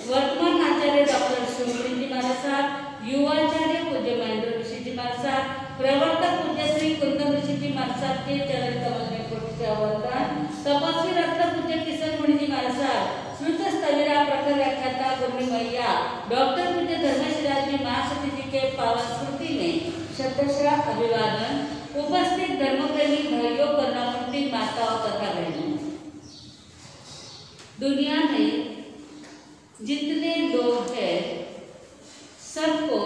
वर्तमान आचार्य डॉक्टर शिवपुरी जी महाराज साहब, युवाचार्य पूज्य महेंद्र ऋषि जी महाराज साहब, प्रवर्तक पूज्य श्री कुंदन ऋषि जी महाराज साहब के चरण कमल में कोटि वंदन। तपस्वी रत्न पूज्य किशन मुनि जी महाराज साहब, श्रुत स्थविरा प्रखर व्याख्याता गुरु मैया डॉक्टर पूज्य धर्मशिरा जी महासती जी के पावन स्मृति में शतशः अभिवादन। उपस्थित धर्मप्रेमी भाइयों, कर्णामुक्ति माताओं तथा बहनों, दुनिया में जितने लोग हैं सबको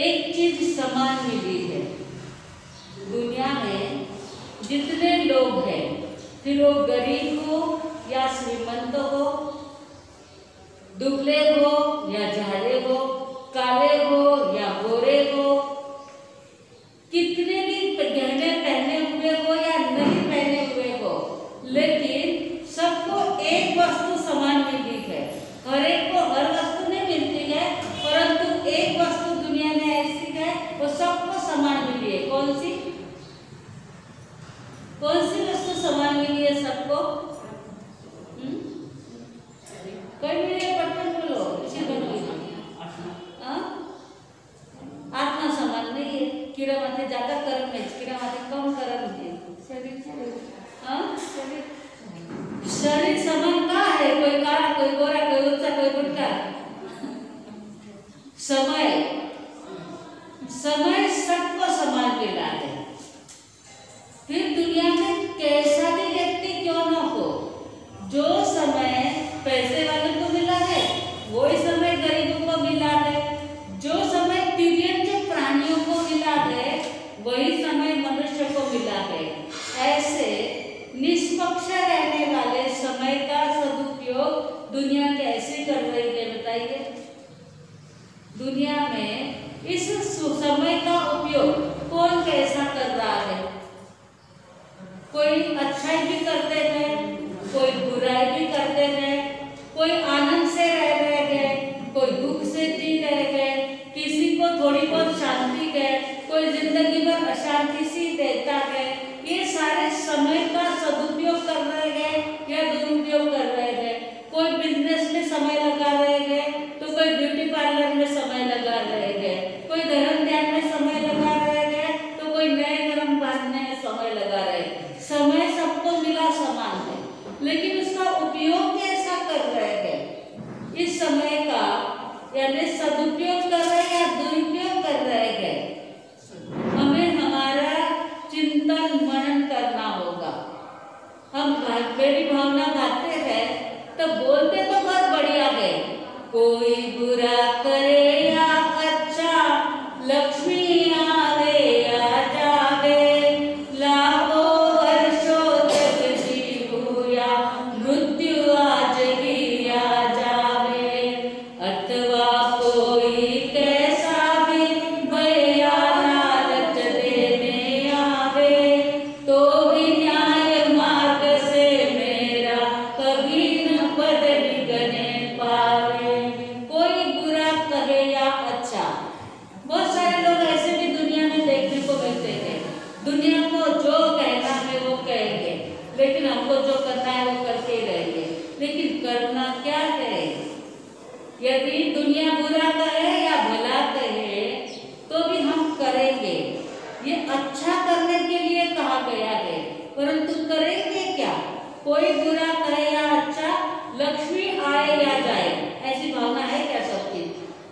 एक चीज समान मिली है। दुनिया में जितने लोग हैं, फिर वो गरीब हो या श्रीमंत हो, दुबले हो या झाड़े हो, काले हो या गोरे हो, कितने भी गहने पहने हुए हो या नहीं पहने हुए हो, लेकिन सबको एक वस्तु समान मिली है। हर एक को हर वस्तु नहीं मिलती है, परंतु एक वस्तु दुनिया में ऐसी है वो सबको समान मिली है। कौन सी वस्तु समान मिली है सबको? कोई मिली है? पटकन बोलो, इसी आत्मा समान नहीं है। किरा माथे ज्यादा कर्म है, किरा माथे कम कर्म है। शरीर समान का है, कोई काला, कोई गोरा, कोई ऊंचा, कोई बुढ़ा। समय सबको समान मिला है। फिर दुनिया में कैसा भी व्यक्ति क्यों न हो, जो समय पैसे वालों को मिला है वही समय गरीबों को मिला है, जो समय तिर्यक प्राणियों को मिला है वही समय मनुष्य को मिला है। ऐसे निष्पक्ष रहने वाले समय का सदुपयोग दुनिया कैसे कर रही है बताइए? दुनिया में इस समय का उपयोग कौन कैसा कर रहा है? कोई अच्छाई भी करते हैं, कोई बुराई भी करते हैं, कोई आनंद से रह रहे हैं, कोई दुख से जी रहे हैं, किसी को थोड़ी बहुत शांति है, कोई जिंदगी भर अशांति सी देता है। ये सारे समय का सदुपयोग कर रहे हैं या दुरुपयोग कर रहे हैं। कोई बिजनेस में समय लगा रहे हैं, तो कोई ब्यूटी पार्लर में समय लगा रहे हैं, कोई धर्म ध्यान में समय लगा रहे हैं, तो कोई नए धर्म बांधने में समय लगा रहे हैं। समय सबको मिला समान है, लेकिन उसका उपयोग कैसा कर रहे हैं? इस समय का यानी सदुपयोग कर रहे हैं या दुरुपयोग कर रहे हैं? हमें हमारा चिंतन मनन करना होगा। हम मेरी भावना गाते हैं तो बोलते तो बहुत बढ़िया है, कोई बुरा करे या अच्छा, लक्ष्मी आवे या जावे, लाखों वर्षों तक जीवो या मृत्यु आज ही आ जावे, अथवा कोई कैसा भी भैया लालच देने आवे, तो भी न्याय मार्ग से मेरा कभी न बदल गने पावे। कोई बुरा कहे या अच्छा, बहुत सारे लोग ऐसे भी दुनिया में देखने को मिलते हैं। दुनिया को जो कहना है वो कहेंगे, लेकिन हमको जो करना है वो करके ही रहेंगे। लेकिन करना क्या है? यदि दुनिया बुरा कहे या भला कहे तो भी हम करेंगे। ये अच्छा करने के लिए कहा गया है, परंतु करेंगे क्या? कोई बुरा कहे या अच्छा, लक्ष्मी आए या जाए, ऐसी भावना है क्या सबकी?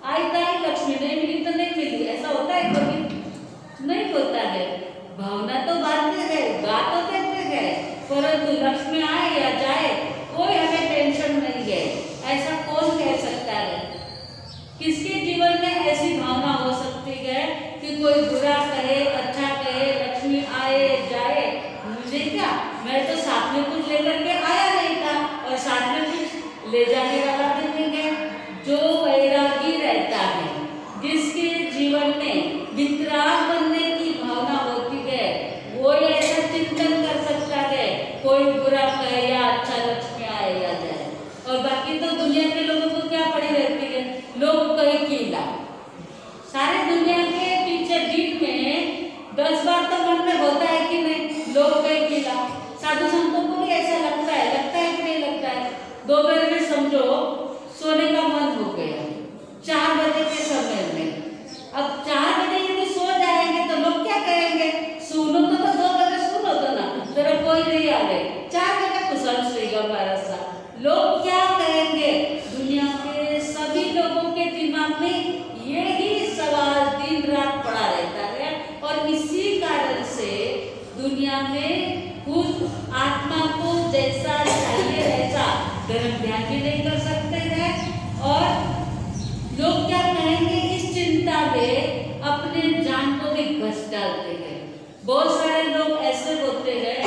आई तो आई लक्ष्मी, नहीं मिली तो नहीं मिली, ऐसा होता है कभी? नहीं होता है। भावना तो बांधते हैं, गा तो देते हैं, परंतु लक्ष्मी आए या जाए कोई हमें टेंशन नहीं है, ऐसा कौन कह सकता है? किसके जीवन में ऐसी भावना हो सकती है कि कोई बुरा कहे, अच्छा कहे, लक्ष्मी आए जाए, मुझे क्या, मैं तो साथ में कुछ लेकर के आया नहीं था और साथ में कुछ ले जाने वाला भी नहीं है। जो वैरागी रहता है, जिसके जीवन में वितराग बनने की भावना होती है, वो ऐसा चिंतन कर सकता है, कोई बुरा कहे या अच्छा, लक्ष्मी आए या जाए। और बाकी तो दुनिया के लोगों को क्या पड़ी रहती है, लोग कहीं कीला। सारे दुनिया के पीछे दिन में 10 बार तो मन में होता है कि नहीं, लोग कहीं कीला। साधु संतों को भी ऐसा लगता है कि नहीं लगता है? दोपहर में समझो भी नहीं कर सकते हैं और लोग क्या कहेंगे इस चिंता में अपने जान को भी घस डालते हैं। बहुत सारे लोग ऐसे होते हैं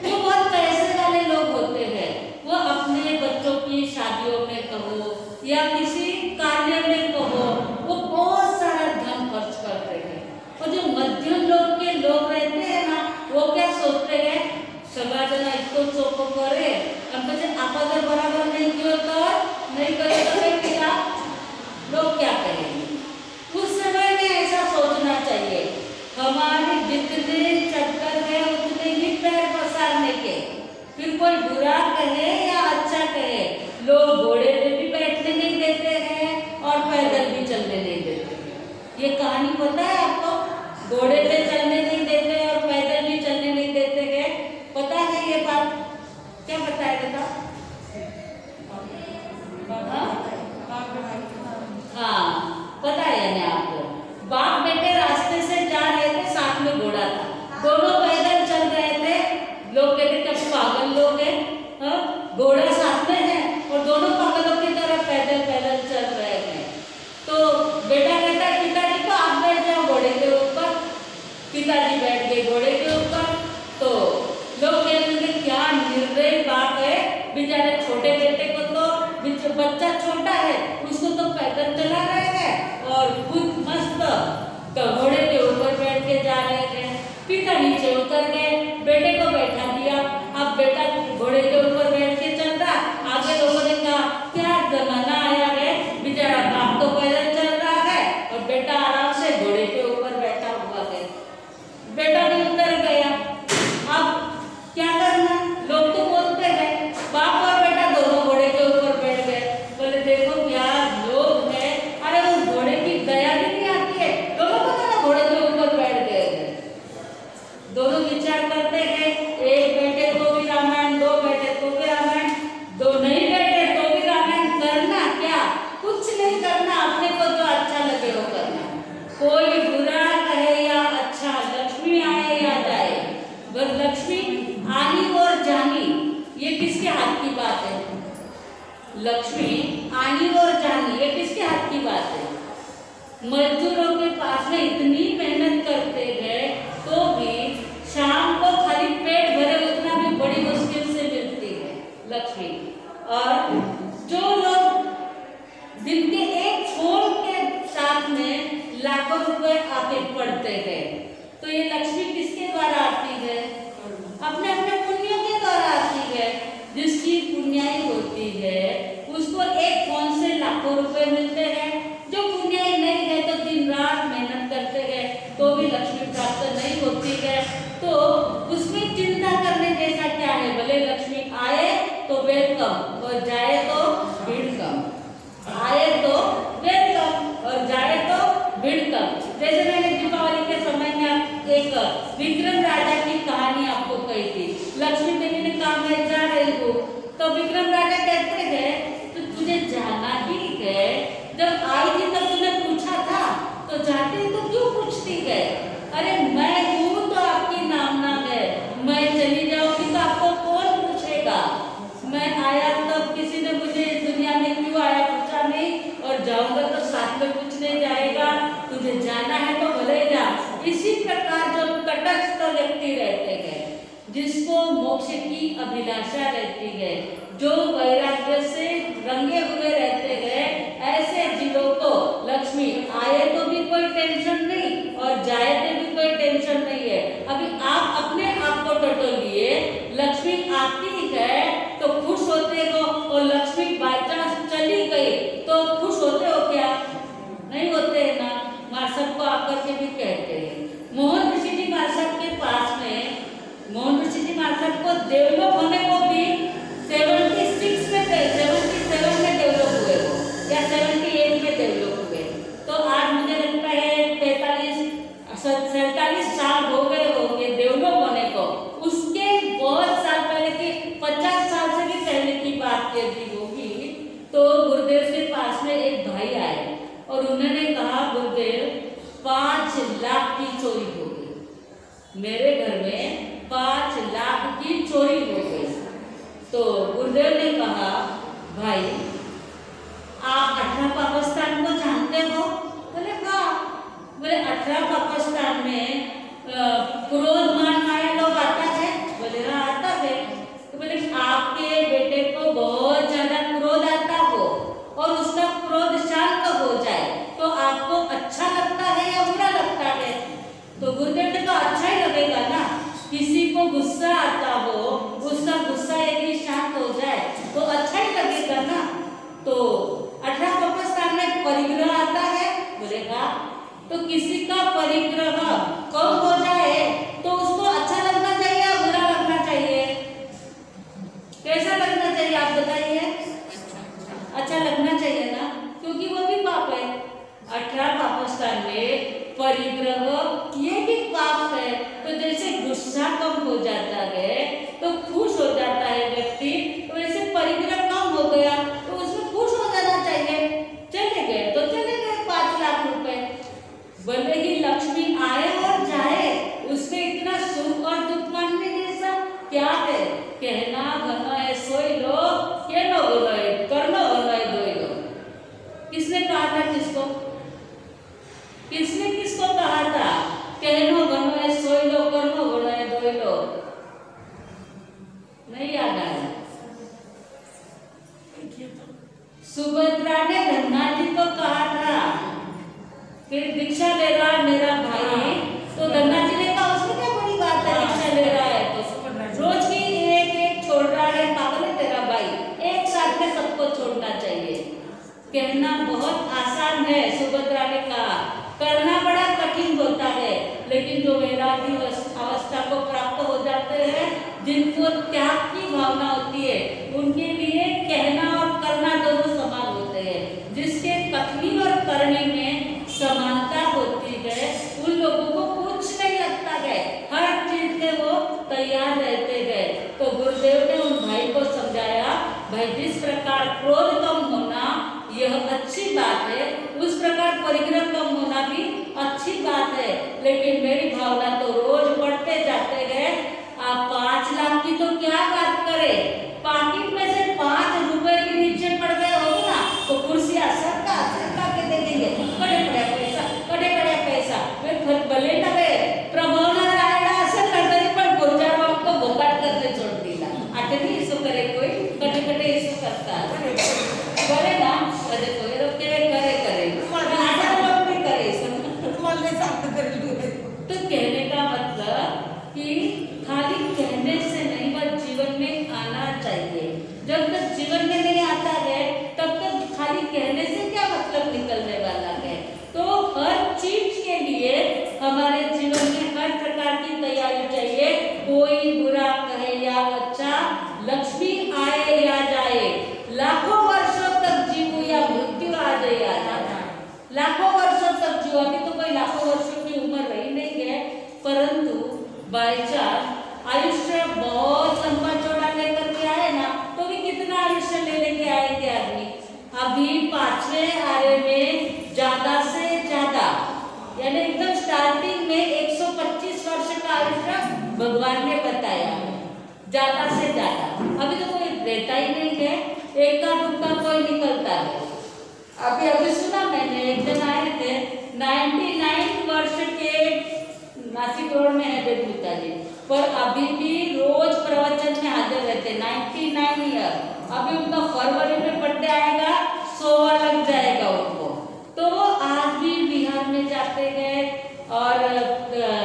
जो बहुत पैसे वाले लोग होते हैं, वो अपने बच्चों की शादियों में कहो या किसी कार्य में कहो वो बहुत सारा धन खर्च करते हैं। और जो मध्यम लोग के लोग रहते हैं ना, वो क्या सोचते हैं, सगळा इतको चोखो करे आणि म्हणजे आपण जर बराबर नहीं किया तो नहीं करे तो क्या लोग क्या कहेंगे। उस समय में ऐसा सोचना चाहिए हमारे जितने चक्कर है उतने ही पैर पसारने के, फिर कोई बुरा कहे या अच्छा कहे, लोग घोड़े पे भी बैठने नहीं देते हैं और पैदल भी चलने नहीं देते। ये कहानी पता है आपको, घोड़े पे चलने नहीं देते और पैदल भी चलने नहीं देते हैं, पता है ये बात? क्या पता है बेटा? हाँ पता है यानी आपको, बाप बेटे रास्ते से जा रहे थे, साथ में घोड़ा था, दोनों पैदल चल रहे थे। लोग कहते थे पागल लोग हैं, घोड़ा साथ में है और दोनों पागलों की तरह पैदल पैदल चल रहे हैं। तो बेटा कहता है पिताजी को आप बैठ जाओ घोड़े के ऊपर, पिताजी बैठ गए घोड़े के ऊपर। तो लोग कहते क्या निर्दयी बात है, बेचारे छोटे बेटे को तो बच्चा छोटा है उसको तो पैदल चला रहे हैं और खुद मस्त घोड़े के ऊपर बैठ के जा रहे थे। पिता नीचे उतर गए, बेटे को बैठा दिया, अब बेटा घोड़े के ऊपर बैठ के चल रहा। आगे लोगों ने कहा क्या जमाना आया है, बेचारा बाप तो पैदल चल रहा है और बेटा आराम से घोड़े के ऊपर बैठा हुआ है। बेटा भी उतर गया, अब क्या करना, लोग तो बोलते हैं, बाप और बेटा दोनों घोड़े के ऊपर बैठ गए। बोले देखो क्या लोग हैं, अरे उस घोड़े की दया भी नहीं आती है, दोनों को तो घोड़े के ऊपर बैठ गए हैं। दोनों विचार करते हैं, एक बेटे को भी रामायण, दो बेटे को भी रामायण, दो नहीं बेटे तो भी रामायण, करना क्या, कुछ नहीं करना, अपने को जो अच्छा लगे वो करना। कोई बुरा कहे या अच्छा, लक्ष्मी आए या जाए, बस लक्ष्मी आनी और जानी, ये किसके हाथ की बात है? लक्ष्मी आनी और जानी ये किसके हाथ की बात है? मजदूरों के पास में इतनी मेहनत करते हैं तो भी शाम को खाली पेट भरे उतना भी बड़ी मुश्किल से मिलती है लक्ष्मी। और जो लोग दिन के एक फोन के साथ में लाखों रुपए आके पड़ते हैं, तो ये लक्ष्मी किसके द्वारा आती है? अपने अपने पुण्यों के द्वारा आती है। जिसकी पुण्याई होती है उसको एक फोन से लाखों रुपए मिलते हैं, जो पुण्याई नहीं है तो दिन रात मेहनत करते हैं तो भी लक्ष्मी प्राप्त नहीं होती है। तो उसमें चिंता करने जैसा क्या है, भले लक्ष्मी आए तो वेलकम और जाए तो भीड़ कम, आए तो वेलकम और जाए तो भीड़ कम। जैसे मैंने दीपावली के समय में एक विक्रम राजा की कहानी आपको कही थी, लक्ष्मी देवी ने कहा मैं जा रही हूँ, तो विक्रम राजा कहते हैं तो तुझे जाना ही है, जब आई थी तब तूने पूछा था, तो जाती तो क्यों पूछती है? अरे मैं हूँ तो आपकी नामना है, मैं चली जाऊंगी तो आपको कौन पूछेगा? मैं आया तब किसी ने मुझे इस दुनिया में क्यों आया पूछा नहीं, और जाऊंगा तो साथ में पूछने जाएगा, तुझे जाना है तो भले जा। इसी प्रकार जो तटस्थ व्यक्ति रहते हैं, जिसको मोक्ष की अभिलाषा रहती है, जो वैराग्य से रंगे हुए रहते हैं, ऐसे जीवों को लक्ष्मी आए तो भी कोई टेंशन नहीं और जाए तो भी कोई टेंशन नहीं है। अभी आप अपने आप को टटोलिए, लक्ष्मी आती है तो खुश होते हो, और लक्ष्मी बाई चांस चली गई तो खुश होते हो क्या? नहीं होते है ना। मार्शल को आकर के भी कहते हैं, मोहन ऋषि जी मार्शल के पास में, मोहन ऋषि जी मार्शल को डेवलप होने को भी 76 में 77 में डेवलप हुए हो या 78 में डेवलप हुए, तो आज मुझे लगता है 47 साल हो गए होंगे डेवलप होने को। उसके बहुत साल पहले की 50 साल से भी पहले की बात कहती होगी, तो गुरुदेव के पास में एक भाई आए और उन्होंने कहा गुरुदेव 5 लाख की चोरी हो गई, मेरे घर में 5 लाख की चोरी हो गई। तो गुरुदेव ने कहा भाई आप 18 पाकिस्तान को जानते हो? बोले हाँ। बोले 18 पाकिस्तान में क्रोध मान माया लोग आता है? बोले हाँ आता है। तो बोले आपके बेटे को बहुत ज्यादा क्रोध आता हो और उसका क्रोध शांत हो जाए तो आपको अच्छा लगता है या बुरा लगता है? तो गुरुदेव ने कहा अच्छा ही लगेगा ना। किसी को गुस्सा आता हो, उसका गुस्सा यदि शांत हो जाए तो अच्छा ही लगेगा ना। तो 18 पाकिस्तान में परिग्रह आता है? बोले हाँ। तो किसी का परिग्रह कम हो जाए तो उसको अच्छा लगना चाहिए या बुरा लगना चाहिए? कैसा लगना चाहिए आप बताइए? अच्छा लगना चाहिए ना, क्योंकि वो भी पाप है। 18 पाकिस्तान में परिग्रह ये भी पाप है। तो जैसे गुस्सा कम हो जाता है तो खुश हो जाता है व्यक्ति, तो वैसे परिग्रह कम हो गया तो उसमें खुश हो जाना चाहिए। चले गए तो चले गए 5 लाख रुपए, भले ही लक्ष्मी आए और जाए, उसमें इतना सुख और दुख मानने जैसा क्या है? कहना घना है सोई लो, के नो गए करनो गए दोई लो। किसने कहा था किसको? किसने किसको कहा था? कहनो घनो है सोई लो, करनो घना है दोई लो। नहीं याद आया? सुभद्रा ने धन्ना जी को कहा था फिर दीक्षा ले रहा है मेरा भाई, तो धन्ना जी ने कहा उसमें क्या बड़ी बात है, दीक्षा ले रहा है तो रोज की एक एक छोड़ रहा है, पागल है तेरा भाई, एक साथ में सबको छोड़ना चाहिए। कहना बहुत आसान है, सुभद्रा ने कहा, करना बड़ा कठिन होता है। लेकिन जो वैरागी अवस्था को प्राप्त हो जाते हैं, जिनको त्याग की भावना होती है, उनके लिए कहना और करना दोनों समान होते हैं। जिसके कथनी और करनी में समानता होती है, उन लोगों को कुछ नहीं लगता है, हर चीज के वो तैयार रहते हैं। तो गुरुदेव ने उन भाई को समझाया, भाई जिस प्रकार क्रोध कम होना यह अच्छी बात है, उस प्रकार परिग्रह कम होना भी अच्छी बात है। लेकिन मेरी भावना तो रोज बढ़ते जाते हैं। आप 5 लाख की तो क्या बात करें, पाकिट में से 5 रुपए के नीचे पड़ गए हो ना तो कुर्सियां सबका के दे देंगे, कड़े पैसा वे भले नवे प्रभाव नारायण असेल ना तरी पण गुरुजारो आपको बोकाट करते छोड़ दिला। आठवी इसो करे कोई कटे इसो करता बोले ना अरे कोई रोके करे आधा लोग भी करे बोलने साथ कर तो कहने का मतलब कि खाली कहने से नहीं बस जीवन में आना चाहिए। जब तक जीवन में नहीं आता है तब तक खाली कहने से क्या मतलब निकलने वाला है। तो हर चीज के लिए हमारे जीवन में हर प्रकार की तैयारी चाहिए। कोई बुरा कहे या अच्छा, लक्ष्मी आए या जाए, लाखों वर्षों तक जीवो या मृत्यु आ जाए या जाए, लाखों वर्षों तक जीवो। अभी तो कोई लाखों वर्षों की उम्र रही नहीं है, परंतु बाई चांस आयुष्य बहुत लंबा चौड़ा लेकर के आए ना तो भी कितना आयुष्य ले लेके आएंगे आदमी। अभी 5वें आरे में ज्यादा से ज्यादा यानी एकदम स्टार्टिंग में 125 वर्ष का आयुष्य भगवान ने बताया, ज्यादा से ज्यादा। अभी तो कोई रहता ही नहीं है, एक का दुक्का कोई निकलता है। अभी सुना मैंने, एक जन आए थे 99 वर्ष के, नासिक रोड में है बेगूता जी, पर अभी भी रोज प्रवचन में हाजिर रहते 99 ईयर। अभी उनका फरवरी में बर्थडे आएगा, 100 लग जाएगा उनको। तो वो आज भी बिहार में जाते हैं और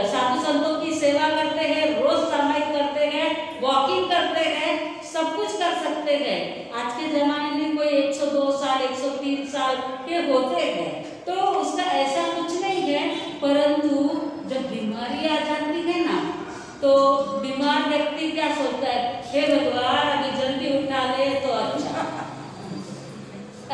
साधु संतों की सेवा करते हैं, रोज सामायिक करते हैं, वॉकिंग करते हैं, सब कुछ कर सकते हैं। आज के जमाने में कोई 102 साल 103 साल के होते हैं, तो उसका ऐसा कुछ नहीं है। परंतु जब बीमारी आ जाती है ना तो बीमार व्यक्ति क्या सोचता है, हे भगवान अभी जल्दी उठा ले तो अच्छा।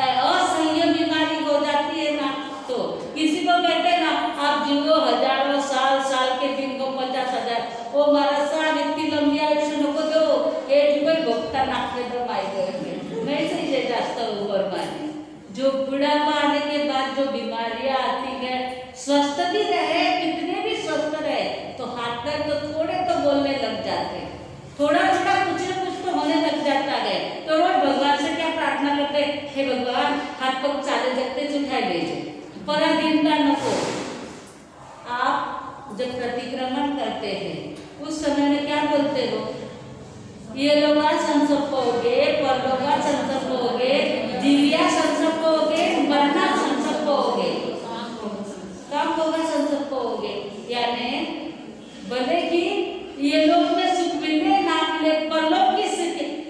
असह्य बीमारी हो जाती है ना तो किसी को कहते हैं ना आप जीवो हजारों साल के दिन को 50,000, वो महाराज साहब इतनी लंबी आयुष्य नको दो, हे जीवन भोगता नाकते तो माई गए नहीं सही है जास्त उम्र मानी। जो बुढ़ापा आने के बाद जो बीमारियां आती है, स्वस्थ भी रहे, कितने भी स्वस्थ रहे तो हाथ पैर तो थोड़े तो बोलने लग जाते, थोड़ा थोड़ा कुछ न कुछ तो होने लग जाता है। तो रोज भगवान से क्या प्रार्थना करते हे भगवान हात पग चाले जगतेच उठाई लीजिए, पराधीनता नको। आप जब प्रतिक्रमण करते हैं उस समय में क्या बोलते हो? ये लोग संसर्प होगे, परलोक संसर्प होगे, दिव्या संसर्प होगे, मरना संसर्प होगे, कब होगा संसर्प होगे? यानी भले कि ये लोग में सुख मिले ना मिले, परलोक की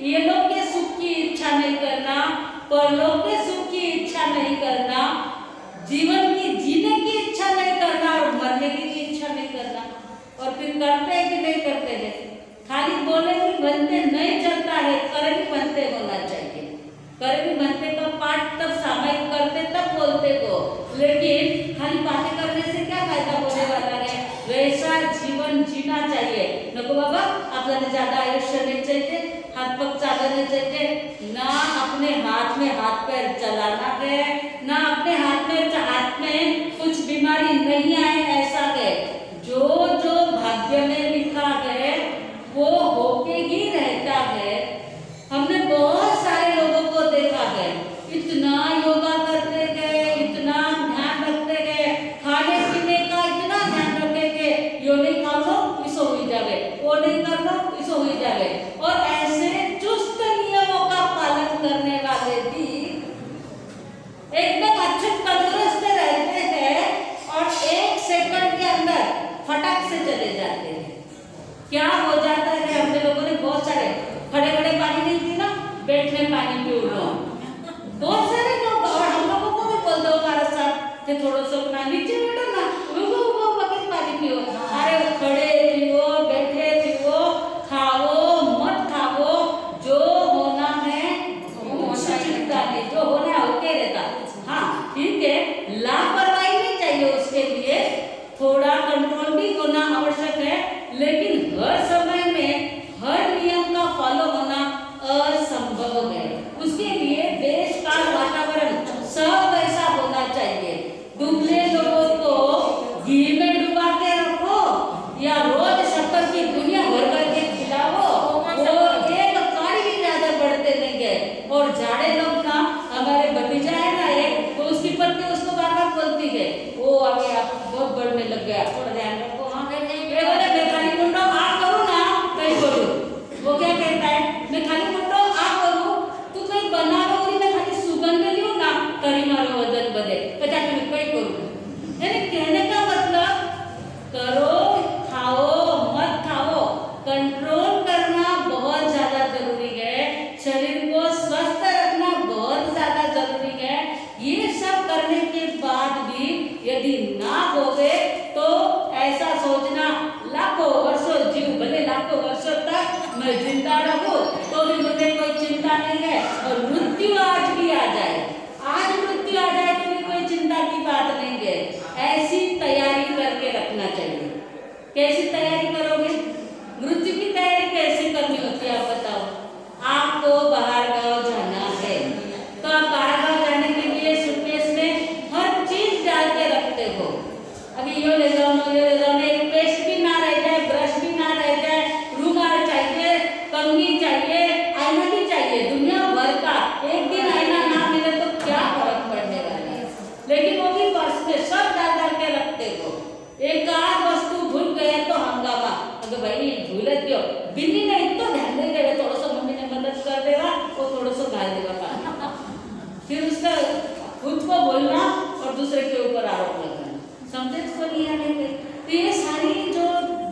ये लोग के सुख की इच्छा नहीं करना, परलोक के सुख की इच्छा नहीं करना, जीवन की जीने की इच्छा नहीं करना और मरने की इच्छा नहीं करना। और फिर करते हैं कि नहीं करते हैं? खाली बोले भी बनते नहीं चलता है, करे भी बनते होना चाहिए। करे भी बनते का पाठ तब सामायिक करते तब बोलते को, लेकिन खाली बातें करने से क्या फायदा होने वाला है? वैसा जीवन जीना चाहिए। नको बाबा आपल्याला ज्यादा आयुष्य नहीं चाहिए, हाथ पग चालने चाहिए, ना अपने हाथ में हाथ पैर चलाना है, ना अपने हाथ में कुछ बीमारी नहीं आए ऐसा है। जो जो भाग्य में लिखा है वो होके ही रहता है। हमने बहुत सारे लोगों को देखा है, इतना योगा करते गए, इतना ध्यान रखते गए, खाने पीने का इतना ध्यान रखते गए, यो नहीं खा लो इसो हुई जावे, वो नहीं कर लो इसो हुई जावे, और ऐसे चुस्त नियमों का पालन करने वाले भी एकदम अच्छे तंदुरुस्त रहते हैं और 1 सेकंड के अंदर फटाक से चले जाते हैं। क्या हो जाता है? हमने लोगों ने बहुत सारे खड़े खड़े पानी नहीं पी ना, बैठने पानी पी लो, बहुत सारे लोग, और हम लोगों को भी बोल दो हमारे साथ कि थोड़ा सा अपना नीचे बैठो ना, वो बकेट पानी पियो। अरे खड़े पियो, बैठे पियो, खाओ मत खाओ, जो होना है उससे चिंता नहीं, जो होना है होके रहता। हाँ ठीक है, लापरवाही नहीं चाहिए, उसके लिए थोड़ा कंट्रोल भी होना आवश्यक है, लेकिन हर समय में हर नियम का फॉलो होना असंभव है। उसके लिए देश का वातावरण सब वैसा होना चाहिए। दुबले लोगों को घी में डुबा के रखो या रोज शक्कर की दुनिया भर करके खिलाओ, वो एक कार्य भी ज्यादा बढ़ते नहीं गए। और जाड़े लोग ना, हमारे भतीजा है ना एक, तो उसकी पत्नी उसको बार बार बोलती है, वो आगे आप बहुत बढ़ने लग गया, थोड़ा ध्यान रखो। हाँ मैं खाली मुंडो आ करूँ ना कहीं करूँ, वो क्या कहता है मैं खाली मुंडो आ करूँ, तू कहीं बना रही, मैं खाली सुगंध लियो ना तरी मारो वजन बदे, पता मैं कहीं करूँ। यानी कहने का मतलब करो, खाओ मत खाओ, कंट्रोल करना बहुत ज्यादा जरूरी है, शरीर को स्वस्थ रखना बहुत ज्यादा जरूरी है। ये सब करने के बाद भी यदि ना होवे तो ऐसा सोचना लाखों वर्षों जीव, भले लाखों वर्षों तक मैं जिंदा रहूं तो भी मुझे कोई चिंता नहीं है, और मृत्यु आज भी आ जाए, आज मृत्यु आ जाए तो भी कोई चिंता की बात नहीं है। ऐसी तैयारी करके रखना चाहिए। कैसी तैयारी करोगे? मृत्यु की तैयारी कैसे करनी होती है आप बताओ? आपको बाहर गाँव जाना है तो आप बाहर गाँव जाने के लिए सूटकेस में हर चीज डाल के रखते हो। अभी यो ले जाओ, ये ले जाओ, एक पेस्ट भी ना रह जाए, ब्रश भी ना रह जाए, रूमाल चाहिए, कंघी चाहिए, आईना भी चाहिए, दुनिया भर का। एक दिन आईना ना मिले तो क्या फर्क पड़ने वाला है? लेकिन वो भी पर्स में सब डाल डाल के रखते हो। एक आध वस्तु भूल गए तो हंगामा, अगर भाई भूल क्यों, बिल्ली ने इतना ध्यान नहीं देगा, थोड़ा सा मम्मी ने मदद कर देगा, वो थोड़ा सा डाल देगा फिर उसका खुद को बोलना और दूसरे के ऊपर आरोप लगाना, समझे तो नहीं आने। तो ये सारी जो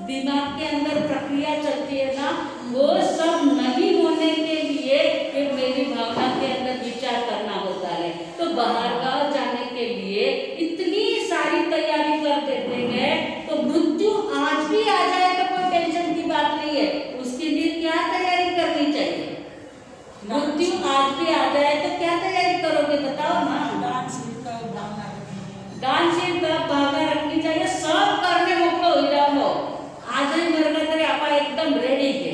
दिमाग के अंदर प्रक्रिया चलती है ना, वो सब नहीं होने के लिए फिर मेरी भावना के अंदर विचार करना होता है। तो बाहर गाँव जाने के लिए इतनी सारी तैयारी कर देते हैं, तो मृत्यु आज भी आ जाए तो कोई टेंशन की बात नहीं है। उसके लिए क्या तैयारी करनी चाहिए? मृत्यु आज भी आ जाए तो क्या तैयारी करोगे बताओ ना? दानशील भावना रखनी चाहिए, सब करने मोकळो होई जाओ। आज ही मरना तरी आपण एकदम रेडी है।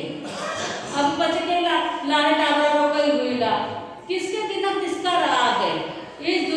अब बच के लाल डाबरा कोई हुईला, किसके बिना किसका राग है? इस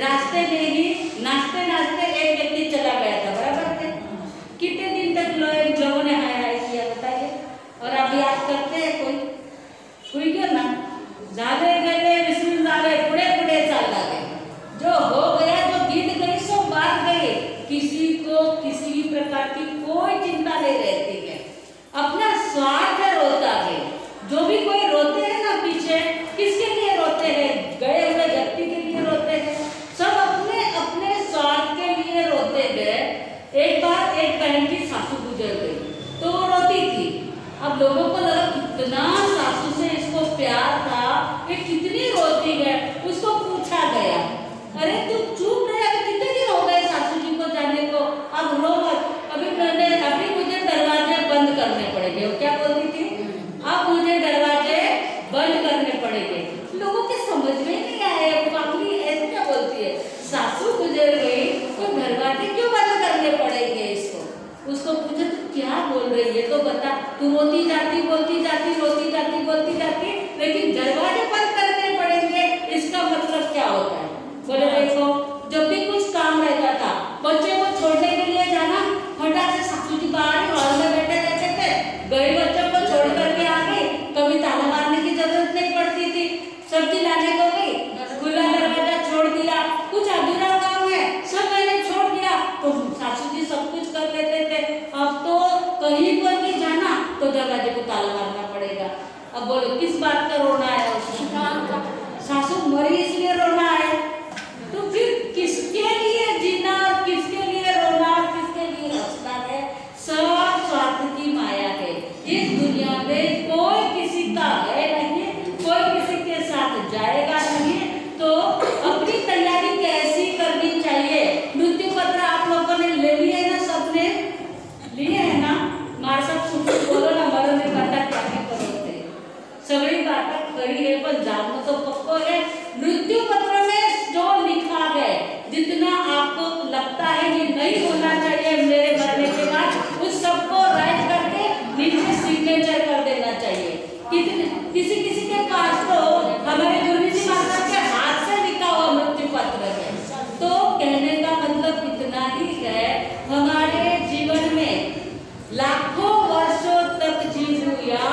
रास्ते में ही नाचते नाचते एक व्यक्ति चला गया था, बराबर थे। कितने दिन तक लोगों ने हाय हाय किया बताइए, और अब याद करते हैं कोई क्यों ना जावे गए विष्णु जावे पुड़े पुड़े चाल लागे, जो हो गया जो बीत गई सो बात गई, किसी को किसी भी प्रकार की कोई चिंता नहीं रहती है, अपना स्वार्थ रोता है। जो भी कोई रोते हैं ना पीछे, किसके लिए रोते हैं? गए हुए व्यक्ति के लिए रोते हैं, सब अपने अपने स्वार्थ के लिए रोते गए। एक बार एक बहन की सासू गुजर गई तो वो रोती थी। अब लोगों को लगा कितना सासू से इसको प्यार था, ये कितनी रोती है। उसको पूछा गया, अरे तू चुप रहे, अभी कितने दिन हो गए सासू जी को जाने को, अब रो मत, अभी मुझे दरवाजे बंद करने पड़ेंगे। वो क्या बोलती थी? अब मुझे दरवाजे बंद करने पड़ेंगे। लोगों के समझ में नहीं आया, काफी ऐसे क्या बोलती है, सासू गुजर गई तो दरवाजे क्यों बंद करने पड़ेंगे इसको। उसको पूछा तू क्या बोल रही है तो बता, तू रोती जाती बोलती जाती रोती जाती बोलती जाती, लेकिन दरवाजे बंद करने पड़ेंगे, इसका मतलब क्या होता है? बोले देखो, जब भी कुछ काम रहता था, बच्चे को छोड़ने के लिए जाना, फटाक से सासू जी बाहर हॉल में बैठे रहते थे, गए बच्चों को छोड़ करके आ गई, कभी ताला मारने की जरूरत नहीं पड़ती थी, सब्जी लाने को गई, खुला दरवाजा छोड़ दिया, कुछ अधूरा काम है सब मैंने छोड़ दिया, तो सासू जी सब कुछ कर लेते थे। अब तो कहीं पर भी जाना तो दरवाजे को ताला मारना पड़ेगा। अब बोलो किस बात का रोना है? सासू मरी इसलिए रोना है, तो फिर किसके लिए जीना, किसके लिए रोना, किसके लिए हंसना है? सब स्वार्थ की माया है। इस दुनिया में कोई किसी का है नहीं, कोई किसी के साथ जाएगा नहीं, तो अपनी तैयारी कैसी करनी चाहिए? मृत्यु पत्र आप लोगों ने ले लिए ना, सबने लिए है ना? मार सब सुख बोलो ना, मरो नहीं पता क्या क्या करोगे, सभी बातें खड़ी है, पर जानना तो पक्को है। मृत्यु पत्र में जो लिखा है, जितना आपको लगता है ये नहीं होना चाहिए मेरे मरने के बाद, उस सबको राइट करके नीचे सिग्नेचर कर देना चाहिए। किसी किसी के पास तो हमारे गुरु जी महाराज के हाथ से लिखा हुआ मृत्यु पत्र है। तो कहने का मतलब इतना ही है, हमारे जीवन में लाखों वर्षों तक जीव या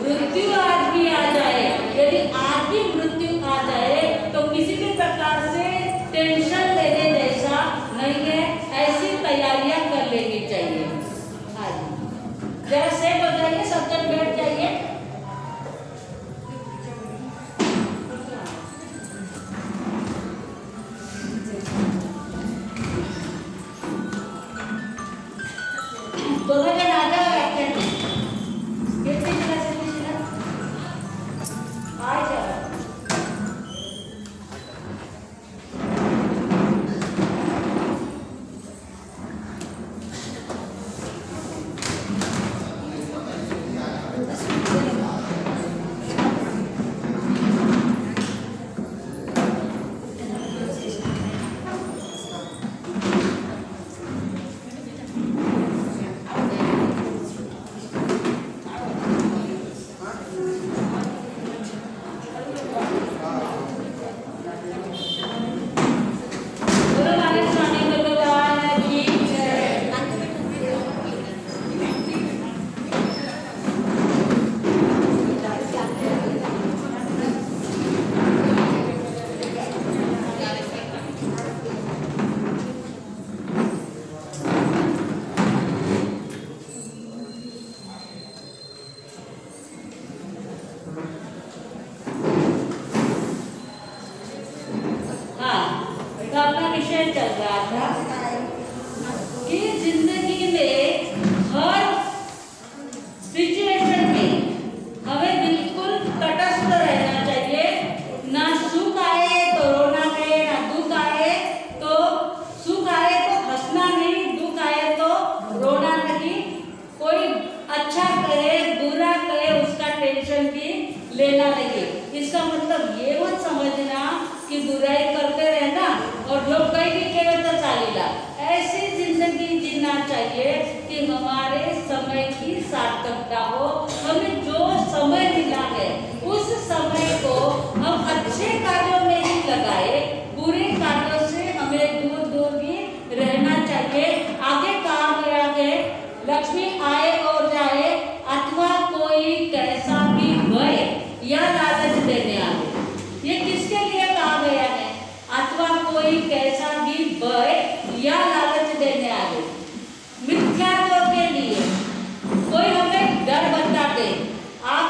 मृत्यु आज भी आ जाए, यदि आज भी मृत्यु आ जाए तो किसी भी प्रकार से टेंशन लेने जैसा नहीं है, ऐसी तैयारियां कर लेनी चाहिए। जरा सेट हो जाइए, सब जन बैठ जाइए। दोनों जन आ जाओ, बैठते हैं। कितनी जगह से आ जाओ। चल रहा था कि जिंदगी में हर सिचुएशन में हमें बिल्कुल तटस्थ रहना चाहिए। ना सुख आए तो रोना नहीं, ना दुख आए तो सुख आए तो हंसना नहीं, दुख आए तो रोना नहीं। कोई अच्छा कहे बुरा कहे उसका टेंशन भी लेना नहीं। इसका मतलब ये मत समझना कि बुराई करते रहना और लोग कहीं भी कहे तो चालीला। ऐसी जिंदगी जीना चाहिए कि हमारे समय की सार्थकता हो। हमें जो समय मिला है उस समय को हम अच्छे कार्यों में ही लगाए, बुरे कार्यों से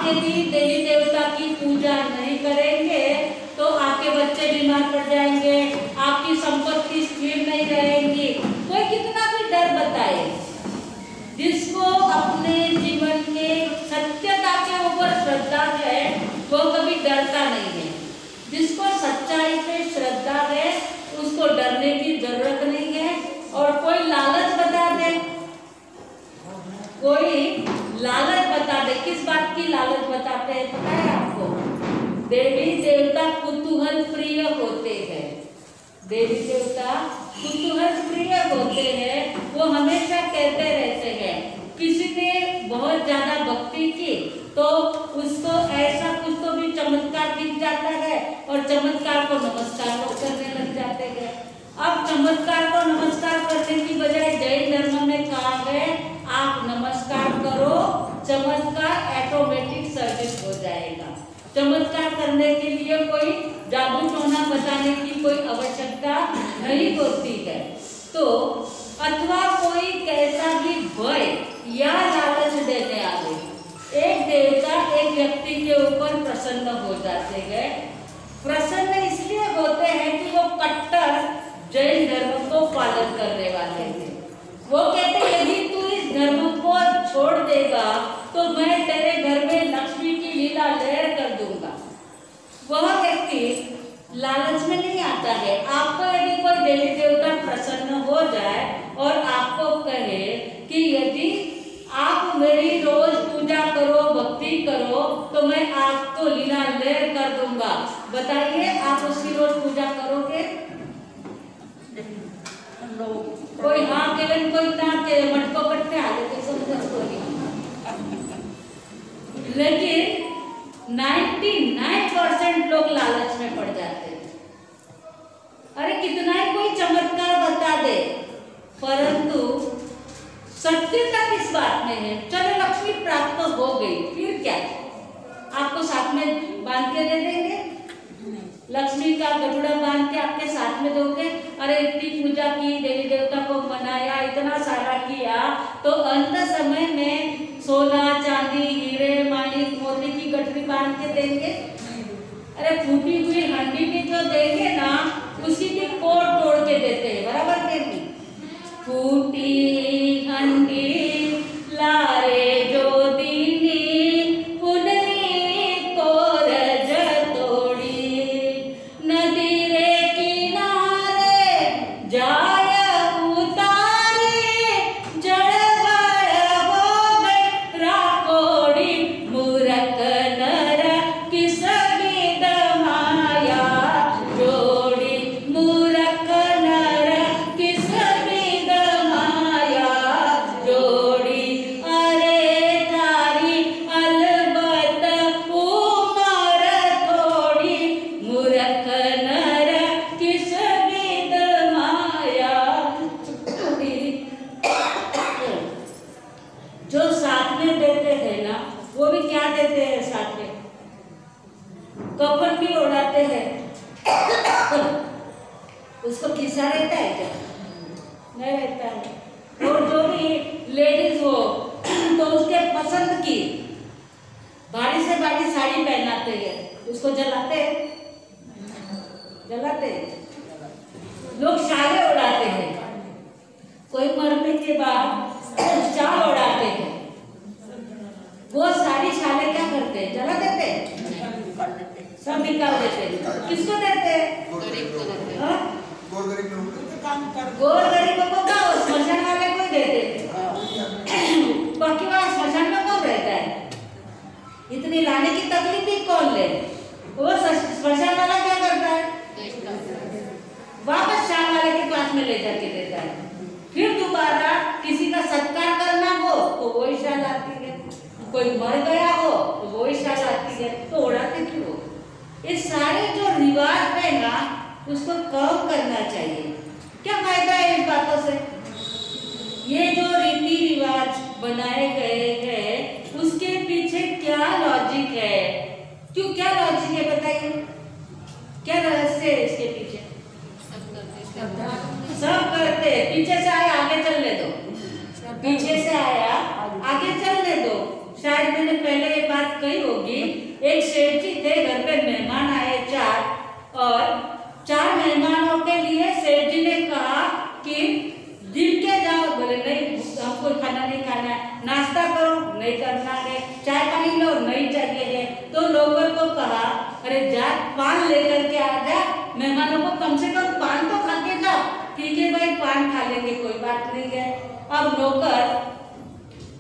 यदि देवी देवता की पूजा नहीं करेंगे तो आपके बच्चे बीमार पड़ जाएंगे, आपकी संपत्ति स्थिर नहीं रहेगी। कोई कितना भी डर बताए, जिसको अपने जीवन के सत्यता के ऊपर श्रद्धा है वो कभी डरता नहीं है। जिसको सच्चाई पे श्रद्धा है उसको डरने की जरूरत नहीं है। और कोई लालच बता दे, कोई लालच बता दे, किस बात की लालच बताते हैं पता है आपको? देवी देवता कुतूहल प्रिय होते हैं। देवी देवता कुतूहल प्रिय होते हैं। वो हमेशा कहते रहते हैं, किसी ने बहुत ज्यादा भक्ति की तो उसको ऐसा कुछ तो भी चमत्कार दिख जाता है और चमत्कार को नमस्कार लोग करने लग जाते हैं। अब चमत्कार को नमस्कार करने की बजाय जैन धर्म में कहा है आप नमस्कार करो, चमत्कार ऑटोमेटिक सर्विस हो जाएगा। चमत्कार करने के लिए कोई जादू टोना बताने की कोई आवश्यकता नहीं होती है। तो अथवा कोई कैसा भी भय या लालच देने आवे, एक देवता एक व्यक्ति के ऊपर प्रसन्न हो जाते हैं। प्रसन्न इसलिए होते हैं कि वो कट्टर जैन धर्म को पालन करने वाले थे। वो कहते यदि तू इस धर्म को छोड़ देगा तो मैं तेरे घर में लक्ष्मी की लीला लहर कर दूंगा। वह व्यक्ति लालच में नहीं आता है। आपको यदि कोई देवी देवता प्रसन्न हो जाए और आपको कहे कि यदि आप मेरी रोज पूजा करो, भक्ति करो तो मैं आपको लीला लहर कर दूंगा, बताइए आप उसकी रोज पूजा करोगे? कोई हाँ केवल कोई ना के मटको कटते आगे तो समझ। लेकिन 99% लोग लालच में पड़ जाते हैं। अरे कितना ही कोई चमत्कार बता दे, परंतु सत्यता किस बात में है? चलो लक्ष्मी प्राप्त हो गई, फिर क्या? आपको साथ में बांध के दे देंगे? लक्ष्मी का गठुड़ा बांध के आपके साथ में दोगे? अरे इतनी पूजा की, देवी देवता को मनाया, इतना सारा किया, तो अंत समय में सोना चांदी हीरे माणिक मोती की गठरी बांध के देंगे? अरे फूटी हुई हंडी भी जो देंगे ना उसी की कोड़ तोड़ के देते हैं, बराबर के नहीं? फूटी हंडी लारे जो दीनी उनरी कोर तोड़ी, नदी रे किनारे जाय उतारे, जड़बड़ हो गई राकोड़ी, मूरख नर किस विद माया जोड़ी, मूरख नर किस विद माया जोड़ी, अरे थारी अलबत उमर थोड़ी, मूरख नर किस विद माया जोड़ी। जो साथ में देते हैं ना वो भी क्या देते हैं? साथ में कफन भी उड़ाते हैं। उसको किस्सा रहता है क्या? नहीं रहता है। और जो भी लेडीज हो तो उसके पसंद की भारी से भारी साड़ी पहनाते हैं, उसको जलाते जलाते लोग शाले उड़ाते हैं। कोई मरने के बाद चाल उड़ाते हैं। वो सारी शाले क्या करते हैं? जला देते हैं, सब निकाल देते हैं। किसको देते हैं? गोर गरीबों को क्या? स्मशान वाले को देते हैं। बाकी वहाँ स्मशान में कौन रहता है? इतनी लाने की तकलीफ भी कौन ले? वो स्मशान वाला क्या करता है? वापस शाम वाले के पास में ले जाके देता है। फिर दोबारा किसी का सत्कार करना हो तो वो शाल आती है, कोई मर गया हो तो वो शाल आती है, तो उड़ाते क्यों? ये सारे जो रिवाज है ना उसको कम करना चाहिए। क्या फायदा है इन बातों से? ये जो रीति रिवाज बनाए गए हैं उसके पीछे क्या लॉजिक है? क्यों, क्या लॉजिक है बताइए? क्या रहस्य है इसके पीछे? सब करते, पीछे से आया आगे चलने दो, पीछे से आया आगे चलने दो। शायद मैंने पहले ये बात बात कही होगी। एक सेठ जी थे, घर पे मेहमान आए 4, और 4 मेहमानों के लिए सेठ जी ने कहा कि गिन के जाओ। बोले नहीं, हमको खाना नहीं खाना है। नाश्ता करो, नहीं करना है। चाय पानी लो, नहीं चाहिए है। तो नौकर को कहा, अरे जा पान लेकर के आ जा, मेहमानों को कम से कम पान तो खा के जाओ। ठीक है भाई, पान खा लेंगे, कोई बात नहीं है। अब नौकर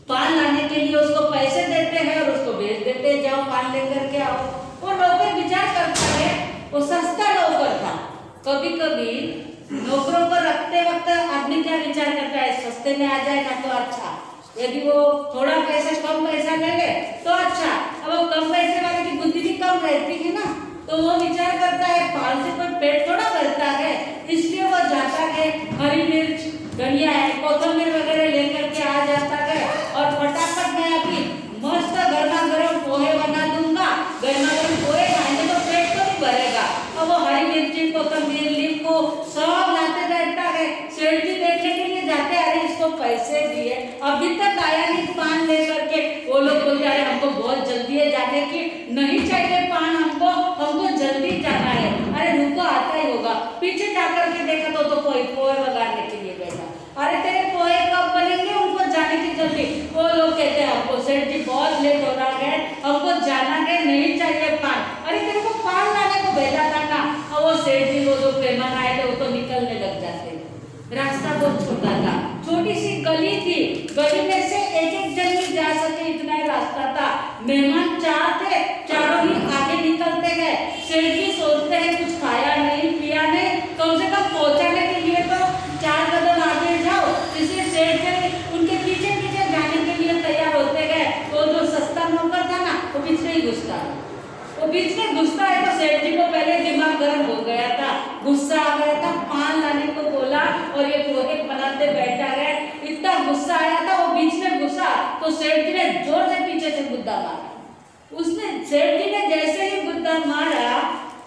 पान लाने के लिए उसको पैसे देते हैं और उसको भेज देते हैं, जाओ पान लेकर के आओ। वो नौकर विचार करता है, वो सस्ता नौकर था। कभी कभी नौकरों को रखते वक्त आदमी क्या विचार करता है, सस्ते में आ जाएगा तो अच्छा, यदि वो थोड़ा पैसा कम पैसा ले ले तो अच्छा। अब वो कम पैसे वाले की बुद्धि भी कम रहती है ना, तो वो विचार करता है पान से कोई पेट थोड़ा भरता है, इसलिए वो जाता है, हरी मिर्च, धनिया है, कोथिंबीर वगैरह लेकर के आ जाता है, और फटाफट मैं अभी मस्त गर्मा गर्म पोहे बना दूंगा। गर्मा गर्म पोहे खाएंगे तो पेट तो नहीं भरेगा। अब वो हरी मिर्ची, कोथिंबीर, नींबू सब लाते रहता है। सेठ जी देखने के लिए जाते, अरे इसको पैसे दिए, अभी तक आया नहीं पान लेकर के। वो लोग बोलते, अरे हमको बहुत जल्दी है जाने की, नहीं चाहिए पान हमको जल्दी जाना है। अरे रुको, आता ही होगा। पीछे जाकर के देखा तो कोई पोहे लगाने के लिए बैठा। अरे तेरे पोहे कब बनेंगे, उनको जाने की जल्दी। वो लोग कहते हैं, हमको सेठ जी बहुत लेट हो रहा है, हमको जाना है, नहीं चाहिए पान। अरे तेरे को पान लाने को भेजा था ना। और वो सेठ जी, वो जो मेहमान आए थे, वो तो निकलने लग जाते। रास्ता बहुत छोटा था, छोटी सी गली थी, गली में से एक जन ही जा सके, इतना ही रास्ता था। मेहमान 4 थे, चारों ही आगे निकलते गए। सेठ जी सोचते हैं कुछ खाया नहीं पिया नहीं, कम से कम पहुंचाने के लिए तो 4 कदम आगे जाओ। इसलिए सेठ जी उनके पीछे पीछे जाने के लिए तैयार होते गए। तो जो सस्ता नौकर था ना, वो बीच में ही घुसता है। वो बीच में घुसता है तो सेठ जी को पहले दिमाग गर्म हो गया था, गुस्सा आ गया था, पान लाने को बोला और ये पोहे बनाते बैठा है। इतना गुस्सा आया था, वो बीच में घुसा तो सेठ जी ने जोर से पीछे से गुद्दा मारा। उसने, सेठ जी ने जैसे ही गुद्दा मारा,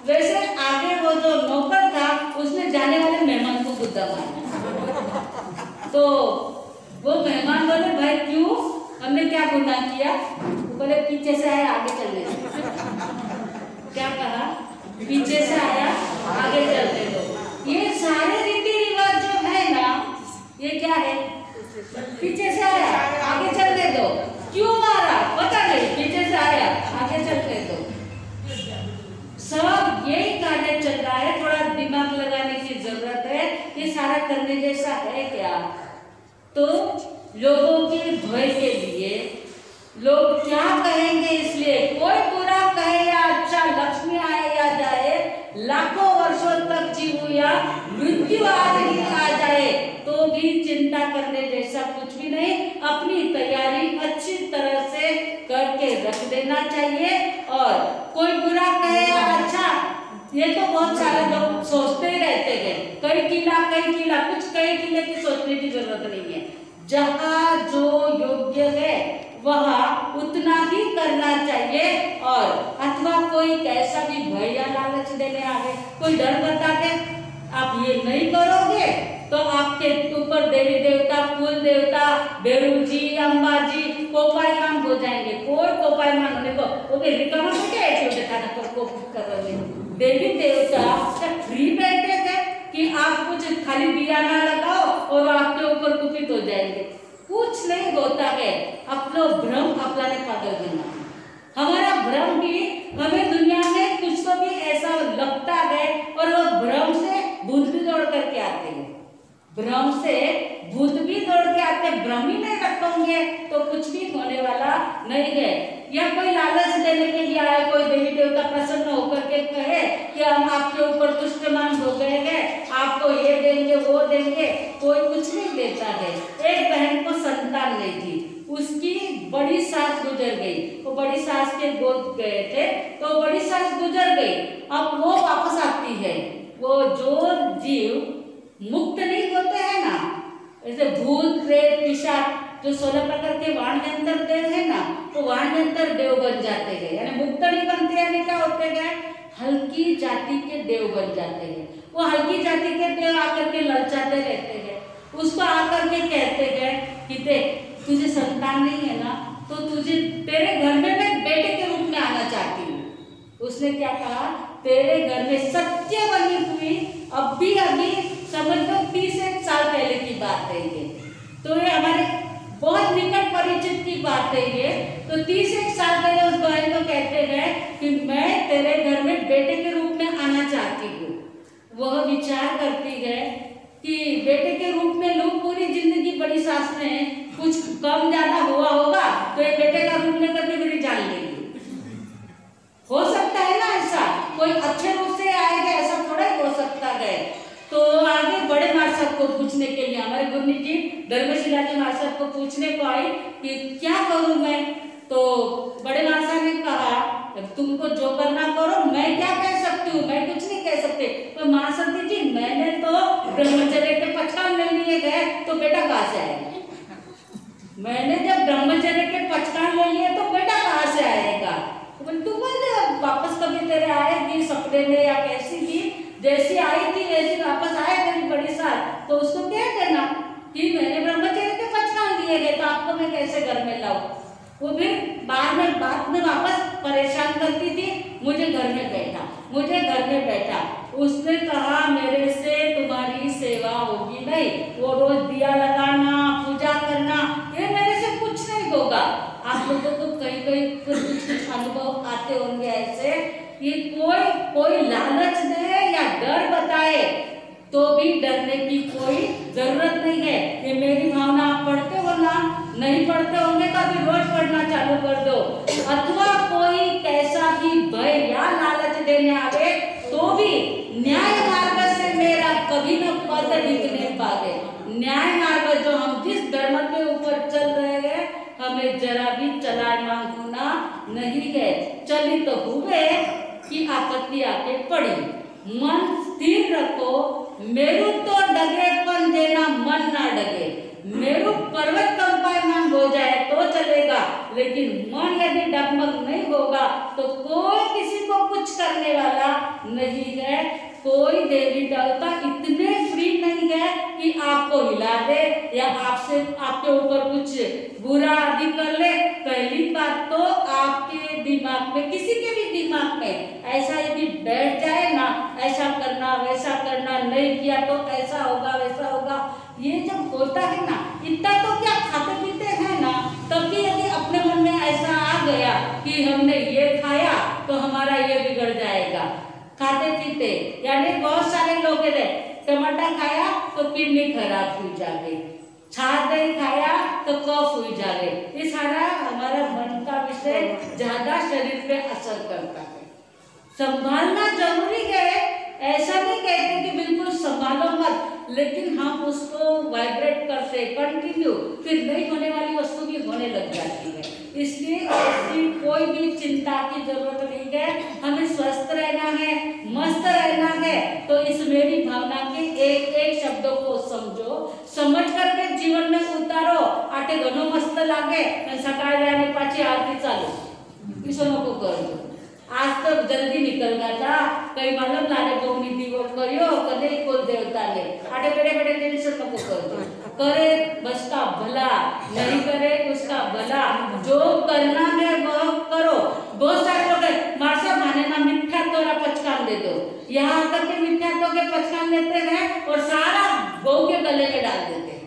वैसे आगे वो जो नौकर था उसने जाने वाले मेहमान को गुद्दा मारा। तो वो मेहमान बोले, भाई क्यों, हमने क्या गुनाह किया? तो बोले, पीछे से आया, आगे चलने दो। क्या कहा? पीछे से आया, आगे चलने दो। ये सारे रीति रिवाज जो है ना, ये क्या है? पीछे से आया, आगे चलने दो। क्यों मारा पता नहीं, पीछे से आया, आगे चलने दो। सब यही कार्य चल रहा है, थोड़ा दिमाग लगाने की जरूरत है। ये सारा करने जैसा है क्या? तो लोगों के भय के लिए, लोग क्या कहेंगे इसलिए, कोई बुरा कहे या अच्छा, लक्ष्मी आए या जाए, लाखों वर्षों तक जीवो या मृत्यु आज ही आ जाए, तो भी चिंता करने जैसा कुछ भी नहीं। अपनी तैयारी अच्छी तरह से करके रख देना चाहिए। और कोई बुरा कहे या अच्छा, ये तो बहुत सारे लोग सोचते ही रहते हैं, कई किला, कुछ कई किले की सोचने की जरूरत नहीं है। जहाँ जो योग्य है वहाँ उतना ही करना चाहिए। और अथवा कोई कैसा भी भय या लालच देने आवे, कोई डर बता दे, आप ये नहीं करोगे तो आपके ऊपर देवी देवता, कुल देवता, बेरू जी, अम्बा जी कोपायमान हो जाएंगे। कोई कोपायमान होने को वो रिकवर हो गए, छोटे खाना को कर रहे। देवी देवता फ्री बैठे थे कि आप कुछ खाली बिया ना लगाओ और आपके ऊपर कुपित हो जाएंगे, कुछ नहीं होता है। अपना भ्रम अपनाने पागल बनना, हमारा भ्रम भी हमें दुनिया में कुछ तो भी ऐसा लगता है, और वो भ्रम से भूत भी दौड़ करके आते हैं, भ्रम से भूत भी दौड़ के आते हैं। भ्रम ही नहीं रखोगे तो कुछ भी होने वाला नहीं है। या कोई लालच देने के लिए आया, कोई देवी देवता प्रसन्न होकर के कहे कि हम आपके ऊपर तुष्टमान हो गए हैं, आपको ये देंगे वो देंगे, कोई कुछ नहीं देता है। एक बहन को संतान नहीं थी, उसकी बड़ी सास गुजर गई, वो बड़ी सास के गोद गए थे, तो बड़ी सास गुजर गई। अब वो वापस आती है। वो जो जीव मुक्त नहीं होते हैं ना, ऐसे भूत प्रेत पिशाच, जो 16 प्रकार के वाणयंत्र देव है ना, वो वाणयंत्र देव बन जाते हैं। यानी मुक्त नहीं बनते, यानी क्या होते हैं, हल्की जाति के देव बन जाते हैं। वो हल्की जाति के देव आकर के ललचाते रहते हैं, उसको आकर के कहते हैं कि देख, तुझे संतान नहीं है ना, तो तुझे तेरे घर में मैं बेटे के उसने क्या कहा, तेरे घर में सत्य बनी हुई अभी अभी समझ लो 31 साल पहले की बात है ये। तो ये हमारे बहुत निकट परिचित की बात है ये। तो 31 साल पहले उस बहन को कहते गए कि मैं तेरे घर में बेटे के रूप में आना चाहती हूँ। वह विचार करती है कि बेटे के रूप में लोग पूरी जिंदगी बड़ी सास में कुछ कम ज्यादा हुआ होगा तो ये बेटे का रूप लेकर के मेरी जान लेगी। हो सकता है ना ऐसा, कोई अच्छे रूप से आएगा, ऐसा थोड़ा ही हो सकता है। तो आगे बड़े मार साहब को पूछने के लिए हमारे गुरनी जी धर्मशिला जी मार साहब को पूछने को आई कि क्या करूं मैं। तो बड़े मार साहब ने कहा तुमको जो करना करो, मैं क्या कह सकती हूँ, मैं कुछ नहीं कह सकते। तो मार सकती जी मैंने तो ब्रह्मचर्य के 55 ले लिए गए तो बेटा कहाँ से आएगा। मैंने जब ब्रह्मचर्य के 55 ले लिए तो बेटा कहाँ से आएगा। तू वापस कभी तेरे आएगी सपने में या कैसी भी, जैसी आई थी वैसी वापस आए तेरी बड़ी सास, तो उसको क्या देना कि मैंने ब्रह्मचर्य के 55 दिए गए तो आपको मैं कैसे घर में लाऊं। वो फिर बाद में वापस परेशान करती थी, मुझे घर में बैठा। उसने कहा मेरे से तुम्हारी सेवा होगी नहीं, वो रोज दिया लगाना पूजा करना ये मेरे से कुछ नहीं होगा। आप लोगों को कहीं कुछ अनुभव आते होंगे ऐसे कि कोई लालच दे या डर बताए तो भी डरने की कोई जरूरत नहीं है। ये मेरी भावना आप पढ़ते हो ना, नहीं पढ़ते होंगे तो अभी रोज पढ़ना चालू कर दो। अथवा कोई कैसा भी भय या लालच देने आवे तो भी न्याय मार्ग से मेरा कभी न पद निकले पावे। न्याय मार्ग जो हम जिस धर्म के ऊपर चल रहे हैं हमें जरा भी चलाना होना नहीं है। चली तो हुए कि आपत्ति आके पड़ी। मन स्थिर रखो, मेरु तो डगे पण देना मन ना डगे। मेरु पर्वत कंपायमान हो जाए तो चलेगा, लेकिन मन यदि डगमग नहीं होगा तो कोई किसी को कुछ करने वाला नहीं है। कोई देवी देवता इतने फ्री नहीं है कि आपको हिला दे या आपके ऊपर कुछ बुरा आदि कर ले। पहली बात तो आपके दिमाग में, किसी के भी दिमाग में ऐसा यदि बैठ जाए ना, ऐसा करना वैसा करना, नहीं किया तो ऐसा होगा वैसा होगा, ये जब होता है ना, इतना तो क्या खाते पीते हैं ना, तब भी यदि अपने मन में ऐसा आ गया कि हमने ये खाया तो हमारा ये बिगड़ जाएगा। खाते पीते यानी बहुत सारे लोग हैं, टमाटर खाया तो किडनी खराब हो जाए, छाछ दही खाया तो कफ हो जाए। ये सारा हमारा मन का विषय ज्यादा शरीर पे असर करता है। संभालना जरूरी है, ऐसा नहीं कहते कि बिल्कुल संभालो मत, लेकिन हम उसको वाइब्रेट करते कंटिन्यू, फिर नहीं होने वाली वस्तु भी होने लग जाती है। इसलिए ऐसी कोई भी चिंता की जरूरत नहीं है। हमें स्वस्थ रहना है, मस्त रहना है। तो इस मेरी भावना के एक एक शब्दों को समझो, समझ करके जीवन में उतारो। आटे घणो मस्त लागे, सकाळ जाने पाछी आरती चालू इस नको करो। आज तो जल्दी निकल गया था, कई मालूम लाने बोगनी दीवो करियो कदे कुल देवता ने आटे बड़े बड़े टेंशन नको कर दो। करे बस का भला, नहीं करे उसका भला। जो करना है वह करो। बहुत सारे लोग मारसा भाने ना मिठा तोरा पचकान दे दो, यहाँ आकर के मिठा तो के पचकान लेते हैं और सारा बहू के गले में डाल देते।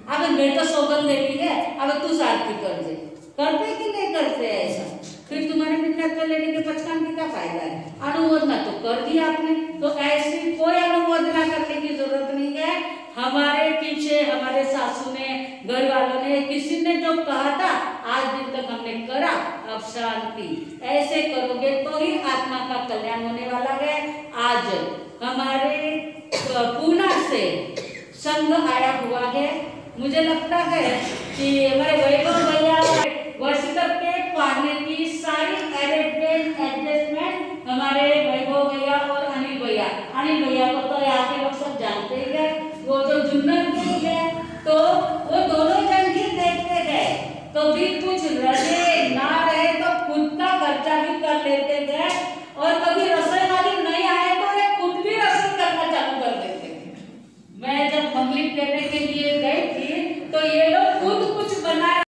अब मैं तो सौगंध देती है, अब तू सारती कर दे। करते कि नहीं करते ऐसा? फिर तुम्हारे मित्रत्व लेने के पचकान की क्या फायदा है? अनुमोदना तो कर दिया आपने, तो ऐसी कोई अनुमोदना करने की जरूरत नहीं है। हमारे पीछे हमारे सासू ने, घर वालों ने, किसी ने जो कहा था आज दिन तक हमने करा, अब शांति। ऐसे करोगे तो ही आत्मा का कल्याण होने वाला है। आज हमारे पूना से संघ आया हुआ है। मुझे लगता है कि हमारे वैभव भैया वर्ष के पढ़ने की सारी एडजस्टमेंट हमारे वैभव भैया और अनिल भैया को तो यहाँ के लोग सब जानते ही है। वो जो जुन्नर है तो वो दोनों जन ही देखते हैं, कभी कुछ रहे